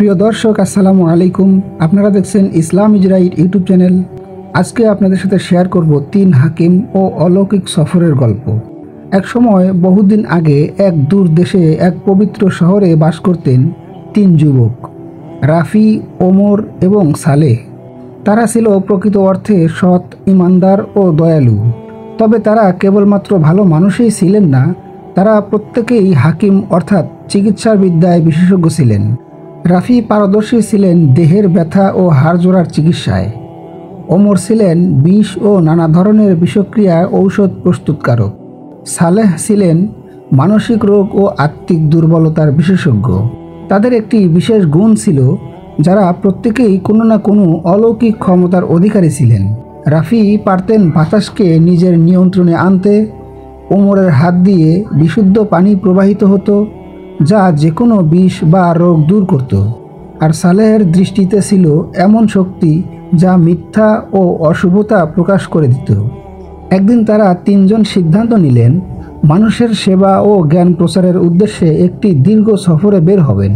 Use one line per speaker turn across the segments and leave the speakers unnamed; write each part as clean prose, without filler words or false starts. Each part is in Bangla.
প্রিয় দর্শক, আসসালামু আলাইকুম। আপনারা দেখছেন ইসলাম ইজ রাইট ইউটিউব চ্যানেল। আজকে আপনাদের সাথে শেয়ার করব 3 হাকিম ও অলৌকিক সফরের গল্প। এক সময় বহুদিন আগে এক দূর দেশে এক পবিত্র শহরে বাস করতেন 3 যুবক, রাফি, ওমর এবং সালেহ। তারা ছিল প্রকৃত অর্থে সৎ, ইমানদার ও দয়ালু। তবে তারা কেবলমাত্র ভালো মানুষই ছিলেন না, তারা প্রত্যেকেই হাকিম অর্থাৎ চিকিৎসার বিদ্যায় বিশেষজ্ঞ ছিলেন। রাফি পারদর্শী ছিলেন দেহের ব্যথা ও হাড় জোড়ার চিকিৎসায়। ওমর ছিলেন বিষ ও নানা ধরনের বিষক্রিয়ার ঔষধ প্রস্তুতকারক। সালেহ ছিলেন মানসিক রোগ ও আত্মিক দুর্বলতার বিশেষজ্ঞ। তাদের একটি বিশেষ গুণ ছিল, যারা প্রত্যেকেই কোনো না কোনো অলৌকিক ক্ষমতার অধিকারী ছিলেন। রাফি পারতেন বাতাসকে নিজের নিয়ন্ত্রণে আনতে। ওমরের হাত দিয়ে বিশুদ্ধ পানি প্রবাহিত হতো, যা যে কোনো বিষ বা রোগ দূর করত। আর সালেহের দৃষ্টিতে ছিল এমন শক্তি যা মিথ্যা ও অশুভতা প্রকাশ করে দিত। একদিন তারা 3 জন সিদ্ধান্ত নিলেন, মানুষের সেবা ও জ্ঞান প্রচারের উদ্দেশ্যে একটি দীর্ঘ সফরে বের হবেন।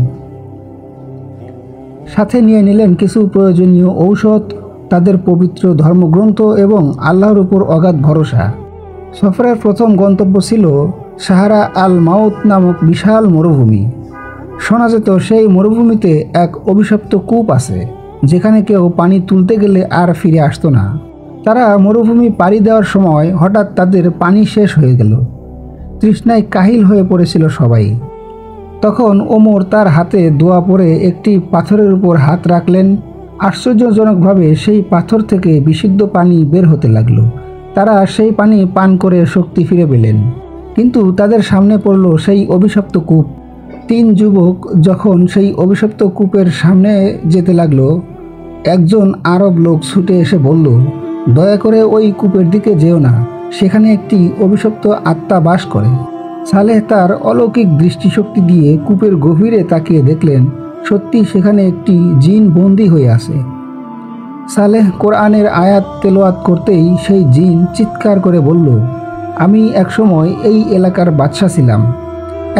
সাথে নিয়ে নিলেন কিছু প্রয়োজনীয় ঔষধ, তাদের পবিত্র ধর্মগ্রন্থ এবং আল্লাহর উপর অগাধ ভরসা। সফরের প্রথম গন্তব্য ছিল সাহারা আল মাউত নামক বিশাল মরুভূমি। শোনা যেত সেই মরুভূমিতে এক অভিশপ্ত কূপ আছে, যেখানে কেউ পানি তুলতে গেলে আর ফিরে আসতো না। তারা মরুভূমি পাড়ি দেওয়ার সময় হঠাৎ তাদের পানি শেষ হয়ে গেল। তৃষ্ণায় কাহিল হয়ে পড়েছিল সবাই। তখন ওমর তার হাতে দোয়া পড়ে একটি পাথরের উপর হাত রাখলেন। আশ্চর্যজনকভাবে সেই পাথর থেকে বিশুদ্ধ পানি বের হতে লাগলো। তারা সেই পানি পান করে শক্তি ফিরে পেলেন। কিন্তু তাদের সামনে পড়ল সেই অভিশপ্ত কূপ। 3 যুবক যখন সেই অভিশপ্ত কূপের সামনে যেতে লাগলো, একজন আরব লোক ছুটে এসে বলল, দয়া করে ওই কূপের দিকে যেও না, সেখানে একটি অভিশপ্ত আত্মা বাস করে। সালেহ তার অলৌকিক দৃষ্টিশক্তি দিয়ে কূপের গভীরে তাকিয়ে দেখলেন, সত্যি সেখানে একটি জিন বন্দী হয়ে আছে। সালেহ কোরআনের আয়াত তেলাওয়াত করতেই সেই জিন চিৎকার করে বলল, আমি একসময় এই এলাকার বাদশা ছিলাম।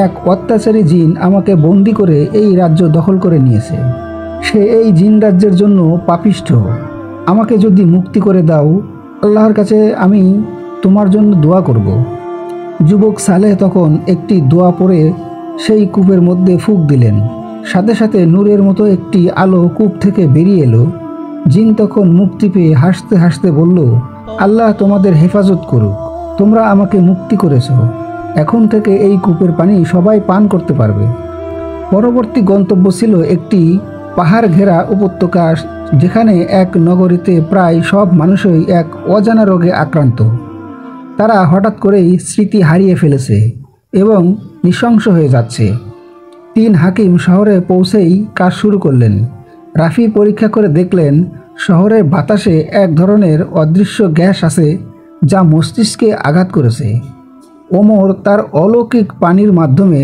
এক অত্যাচারী জিন আমাকে বন্দি করে এই রাজ্য দখল করে নিয়েছে। সে এই জিন রাজ্যের জন্য পাপিষ্ঠ। আমাকে যদি মুক্তি করে দাও, আল্লাহর কাছে আমি তোমার জন্য দোয়া করব। যুবক সালেহ তখন একটি দোয়া পড়ে সেই কূপের মধ্যে ফুঁক দিলেন। সাথে সাথে নূরের মতো একটি আলো কূপ থেকে বেরিয়ে এলো। জিন তখন মুক্তি পেয়ে হাসতে হাসতে বলল, আল্লাহ তোমাদের হেফাজত করুক, তোমরা আমাকে মুক্তি করেছ। এখন থেকে এই কূপের পানি সবাই পান করতে পারবে। পরবর্তী গন্তব্য ছিল একটি পাহাড় ঘেরা উপত্যকা, যেখানে এক নগরীতে প্রায় সব মানুষই এক অজানা রোগে আক্রান্ত। তারা হঠাৎ করেই স্মৃতি হারিয়ে ফেলেছে এবং নৃশংস হয়ে যাচ্ছে। 3 হাকিম শহরে পৌঁছেই কাজ শুরু করলেন। রাফি পরীক্ষা করে দেখলেন, শহরের বাতাসে এক ধরনের অদৃশ্য গ্যাস আছে, যা মস্তিষ্কে আঘাত করেছে। ওমর তার অলৌকিক পানির মাধ্যমে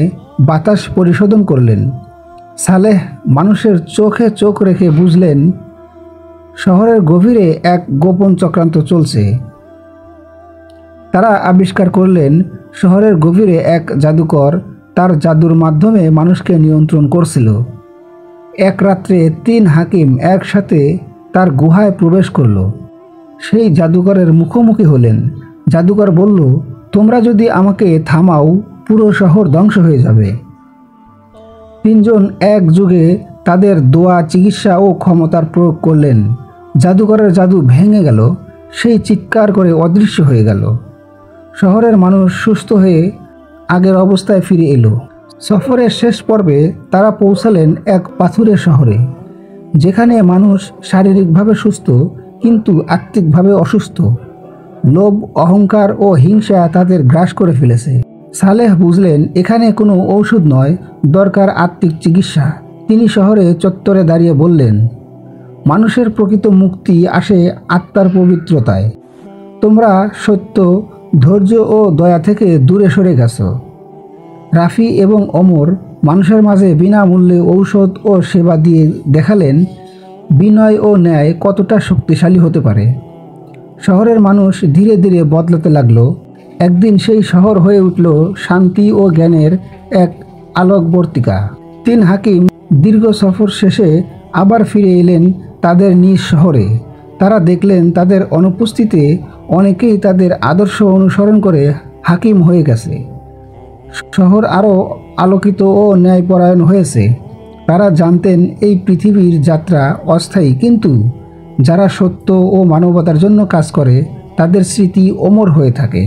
বাতাস পরিশোধন করলেন। সালেহ মানুষের চোখে চোখ রেখে বুঝলেন, শহরের গভীরে এক গোপন চক্রান্ত চলছে। তারা আবিষ্কার করলেন, শহরের গভীরে এক জাদুকর তার জাদুর মাধ্যমে মানুষকে নিয়ন্ত্রণ করছিল। এক রাত্রে 3 হাকিম একসাথে তার গুহায় প্রবেশ করল। সেই জাদুকরের মুখোমুখি হলেন। জাদুকর বলল, তোমরা যদি আমাকে থামাও, পুরো শহর ধ্বংস হয়ে যাবে। 3 জন একযোগে তাদের দোয়া, চিকিৎসা ও ক্ষমতার প্রয়োগ করলেন। জাদুকরের জাদু ভেঙে গেল। সেই চিৎকার করে অদৃশ্য হয়ে গেল। শহরের মানুষ সুস্থ হয়ে আগের অবস্থায় ফিরে এলো। সফরের শেষ পর্বে তারা পৌঁছালেন এক পাথুরে শহরে, যেখানে মানুষ শারীরিকভাবে সুস্থ কিন্তু আত্মিকভাবে অসুস্থ। লোভ, অহংকার ও হিংসা তাদের গ্রাস করে ফেলেছে। সালেহ বুঝলেন, এখানে কোনো ঔষধ নয়, দরকার আত্মিক চিকিৎসা। তিনি শহরে চত্বরে দাঁড়িয়ে বললেন, মানুষের প্রকৃত মুক্তি আসে আত্মার পবিত্রতায়। তোমরা সত্য, ধৈর্য ও দয়া থেকে দূরে সরে গেছো। রাফি এবং ওমর মানুষের মাঝে বিনামূল্যে ঔষধ ও সেবা দিয়ে দেখালেন, বিনয় ও ন্যায় কতটা শক্তিশালী হতে পারে। শহরের মানুষ ধীরে ধীরে বদলাতে লাগলো। একদিন সেই শহর হয়ে উঠল শান্তি ও জ্ঞানের এক আলোকবর্তিকা। 3 হাকিম দীর্ঘ সফর শেষে আবার ফিরে এলেন তাদের নিজ শহরে। তারা দেখলেন তাদের অনুপস্থিতিতে অনেকেই তাদের আদর্শ অনুসরণ করে হাকিম হয়ে গেছে। শহর আরও আলোকিত ও ন্যায়পরায়ণ হয়েছে। তারা জানতেন এই পৃথিবীর যাত্রা অস্থায়ী, কিন্তু যারা সত্য ও মানবতার জন্য কাজ করে তাদের স্মৃতি অমর হয়ে থাকে।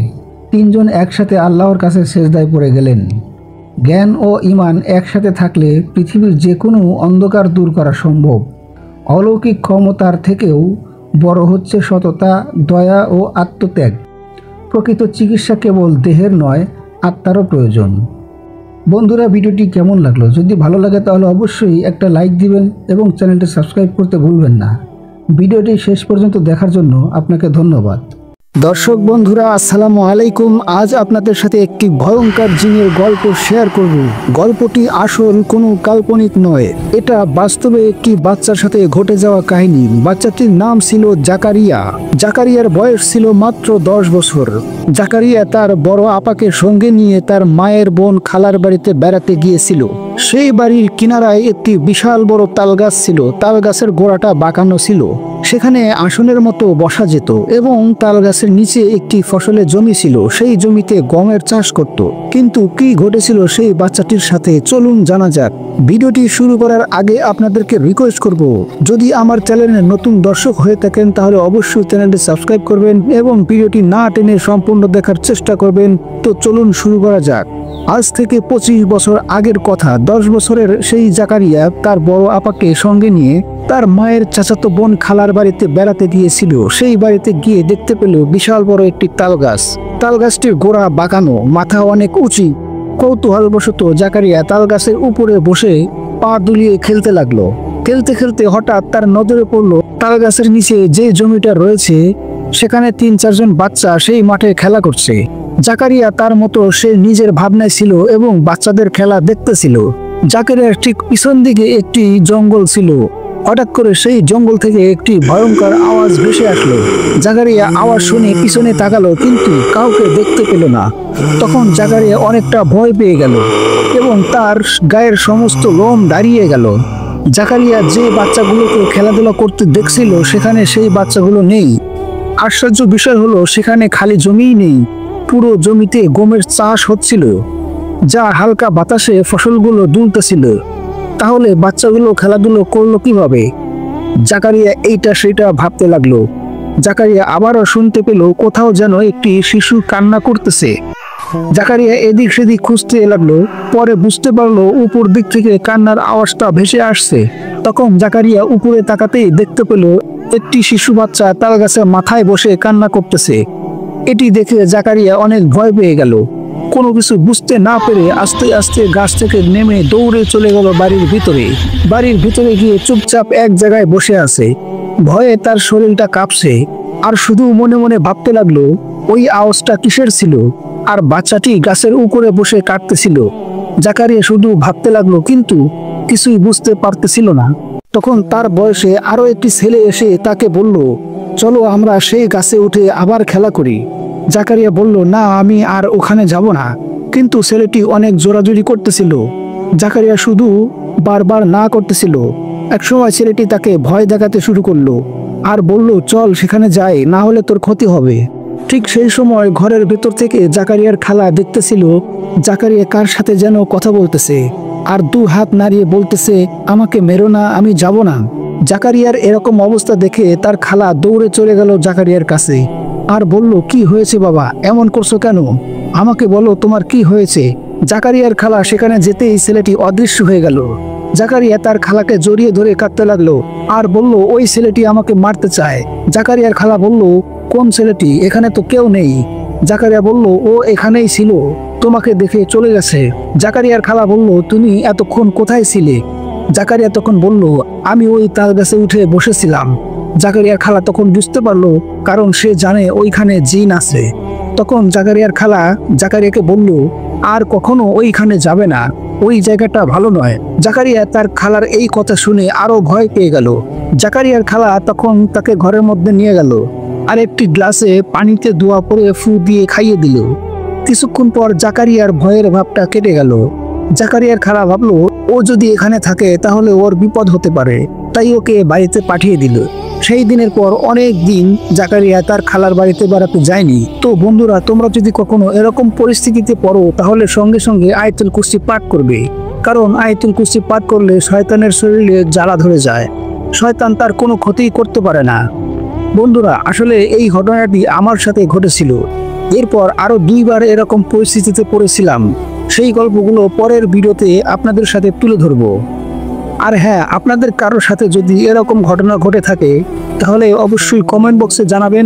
তিনজন একসাথে আল্লাহর কাছে সেজদায় পড়ে গেলেন। জ্ঞান ও ঈমান একসাথে থাকলে পৃথিবীর যে কোনো অন্ধকার দূর করা সম্ভব। অলৌকিক ক্ষমতার থেকেও বড় হচ্ছে সততা, দয়া ও আত্মত্যাগ। প্রকৃত চিকিৎসা কেবল দেহের নয়, আত্মারও প্রয়োজন। বন্ধুরা, ভিডিওটি কেমন লাগলো? যদি ভালো লাগে তাহলে অবশ্যই একটা লাইক দিবেন এবং চ্যানেলটি সাবস্ক্রাইব করতে ভুলবেন না। ভিডিওটি শেষ পর্যন্ত দেখার জন্য আপনাকে ধন্যবাদ। দর্শক বন্ধুরা, আসসালামু আলাইকুম। আজ আপনাদের সাথে একটি ভয়ঙ্কর জিনের গল্প শেয়ার করব। গল্পটি আসল কোনো কাল্পনিক নয়, এটা বাস্তবে একটি বাচ্চার সাথে ঘটে যাওয়া কাহিনী। বাচ্চাটির নাম ছিল জাকারিয়া। জাকারিয়ার বয়স ছিল মাত্র 10 বছর। জাকারিয়া তার বড় আপাকে সঙ্গে নিয়ে তার মায়ের বোন খালার বাড়িতে বেড়াতে গিয়েছিল। সেই বাড়ির কিনারায় একটি বিশাল বড় তাল গাছ ছিল। তাল গাছের গোড়াটা বাঁকানো ছিল, সেখানে আসনের মতো বসা যেত এবং তাল গাছের নিচে একটি ফসলের জমি ছিল। সেই জমিতে গমের চাষ করত। কিন্তু কি ঘটেছিল সেই বাচ্চাটির সাথে, চলুন জানা যাক। ভিডিওটি শুরু করার আগে আপনাদেরকে রিকোয়েস্ট করব, যদি আমার চ্যানেলে নতুন দর্শক হয়ে থাকেন তাহলে অবশ্যই চ্যানেলটি সাবস্ক্রাইব করবেন এবং ভিডিওটি না টেনে সম্পূর্ণ দেখার চেষ্টা করবেন। তো চলুন শুরু করা যাক। আজ থেকে 25 বছর আগের কথা। 10 বছরের সেই জাকারিয়া তার বড় আপাকে সঙ্গে নিয়ে তার মায়ের চাচাতো বোন খালার বাড়িতে বেড়াতে গিয়েছিল। সেই বাড়িতে গিয়ে দেখতে পেল বিশাল বড় একটি তাল গাছ। তাল গাছটির গোড়া বাঁকানো, মাথা অনেক উঁচু। কৌতূহলবশত জাকারিয়া তাল গাছের উপরে বসে পা দুলিয়ে খেলতে লাগলো। খেলতে খেলতে হঠাৎ তার নজরে পড়লো তাল গাছের নিচে যে জমিটা রয়েছে সেখানে 3-4 জন বাচ্চা সেই মাঠে খেলা করছে। জাকারিয়া তার মতো সে নিজের ভাবনায় ছিল এবং বাচ্চাদের খেলা দেখতেছিল। জাকারিয়ার ঠিক পিছন দিকে একটি জঙ্গল ছিল। হঠাৎ করে সেই জঙ্গল থেকে একটি ভয়ঙ্কর আওয়াজ ভেসে আসলো। জাকারিয়া আওয়াজ শুনে পিছনে তাকালো, কিন্তু কাউকে দেখতে পেল না। তখন জাকারিয়া অনেকটা ভয় পেয়ে গেল এবং তার গায়ের সমস্ত লোম দাঁড়িয়ে গেল। জাকারিয়া যে বাচ্চাগুলোকে খেলাধুলা করতে দেখছিল সেখানে সেই বাচ্চাগুলো নেই। আশ্চর্য বিষয় হলো সেখানে খালি জমিই নেই, পুরো জমিতে গমের চাষ হচ্ছিল, যা হালকা বাতাসে ফসলগুলো দুলতেছিল। তাহলে বাচ্চাগুলো খেলাধুলো করলো কিভাবে? জাকারিয়া এইটা সেটা ভাবতে লাগলো। জাকারিয়া আবারও শুনতে পেল কোথাও যেন একটি শিশু কান্না করতেছে। জাকারিয়া এদিক সেদিক খুঁজতে লাগলো। পরে বুঝতে পারলো উপর দিক থেকে কান্নার আওয়াজটা ভেসে আসছে। তখন জাকারিয়া উপরে তাকাতেই দেখতে পেল একটি শিশু বাচ্চা তাল গাছের মাথায় বসে কান্না করতেছে। এটি দেখে জাকারিয়া অনেক ভয় পেয়ে গেল। কোনো কিছু বুঝতে না পেরে আস্তে আস্তে গাছ থেকে নেমে দৌড়ে চলে গেল বাড়ির ভিতরে। বাড়ির ভিতরে গিয়ে চুপচাপ এক জায়গায় বসে আছে। ভয়ে তার শরীরটা কাঁপছে আর শুধু মনে মনে ভাবতে লাগলো ওই আওয়াজটা কিসের ছিল আর বাচ্চাটি গাছের উপরে বসে কাঁদতেছিল। জাকারিয়া শুধু ভাবতে লাগলো, কিন্তু কিছুই বুঝতে পারতেছিল না। তখন তার বয়সে আরো একটি ছেলে এসে তাকে বলল, চলো আমরা সেই গাছে উঠে আবার খেলা করি। জাকারিয়া বলল, না, আমি আর ওখানে যাব না। কিন্তু ছেলেটি অনেক জোরাজুরি করতেছিল। জাকারিয়া শুধু বারবার না করতেছিল। একসময় ছেলেটি তাকে ভয় দেখাতে শুরু করলো আর বলল, চল সেখানে যাই, না হলে তোর ক্ষতি হবে। ঠিক সেই সময় ঘরের ভেতর থেকে জাকারিয়ার খালা দেখতেছিল জাকারিয়া কার সাথে যেন কথা বলতেছে আর 2 হাত নাড়িয়ে বলতেছে, আমাকে মেরো না, আমি যাব না। জাকারিয়ার এরকম অবস্থা দেখে তার খালা দৌড়ে চলে গেল জাকারিয়ার কাছে আর বলল, কি হয়েছে বাবা, এমন করছো কেন? আমাকে বলো তোমার কি হয়েছে। জাকারিয়ার খালা সেখানে যেতেই ছেলেটি অদৃশ্য হয়ে গেল। জাকারিয়া তার খালাকে জড়িয়ে ধরে কাঁদতে লাগলো আর বলল, ওই ছেলেটি আমাকে মারতে চায়। জাকারিয়ার খালা বলল, কোন ছেলেটি? এখানে তো কেউ নেই। জাকারিয়া বলল, ও এখানেই ছিল, তোমাকে দেখে চলে গেছে। জাকারিয়ার খালা বলল, তুমি এতক্ষণ কোথায় ছিলে? জাকারিয়া তখন বলল, আমি ওই তাল গাছে উঠে বসেছিলাম। জাকারিয়ার খালা তখন বুঝতে পারলো, কারণ সে জানে ওইখানে জিন আছে। তখন জাকারিয়ার খালা জাকারিয়াকে বলল, আর কখনো ওইখানে যাবে না, ওই জায়গাটা ভালো নয়। জাকারিয়া তার খালার এই কথা শুনে আরো ভয় পেয়ে গেল। জাকারিয়ার খালা তখন তাকে ঘরের মধ্যে নিয়ে গেল আর একটি গ্লাসে পানিতে ধোয়া পরে ফু দিয়ে খাইয়ে দিল। কিছুক্ষণ পর জাকারিয়ার ভয়ের ভাবটা কেটে গেল। জাকারিয়ার খালা ভাবলো, ও যদি এখানে থাকে তাহলে ওর বিপদ হতে পারে, তাই ওকে বাড়িতে পাঠিয়ে দিল। সেই দিনের পর অনেক দিন জাকারিয়া তার খালার বাড়িতে বেড়াতে যায়নি। তো বন্ধুরা, তোমরা যদি কখনো এরকম পরিস্থিতিতে পড়ো তাহলে সঙ্গে সঙ্গে আয়াতুল কুরসি পাঠ করবে, কারণ আয়াতুল কুরসি পাঠ করলে শয়তানের শরীরে জ্বালা ধরে যায়, শয়তান তার কোনো ক্ষতি করতে পারে না। বন্ধুরা, আসলে এই ঘটনাটি আমার সাথে ঘটেছিল। এরপর আরো 2বার এরকম পরিস্থিতিতে পড়েছিলাম। সেই গল্পগুলো পরের ভিডিওতে আপনাদের সাথে তুলে ধরবো। আর হ্যাঁ, আপনাদের কারোর সাথে যদি এরকম ঘটনা ঘটে থাকে তাহলে অবশ্যই কমেন্ট বক্সে জানাবেন,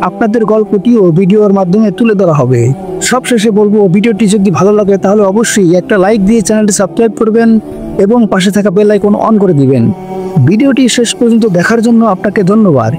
আপনাদের গল্পটিও ভিডিওর মাধ্যমে তুলে ধরা হবে। সবশেষে বলবো, ভিডিওটি যদি ভালো লাগে তাহলে অবশ্যই একটা লাইক দিয়ে চ্যানেলটি সাবস্ক্রাইব করবেন এবং পাশে থাকা বেল আইকন অন করে দিবেন। ভিডিওটি শেষ পর্যন্ত দেখার জন্য আপনাকে ধন্যবাদ।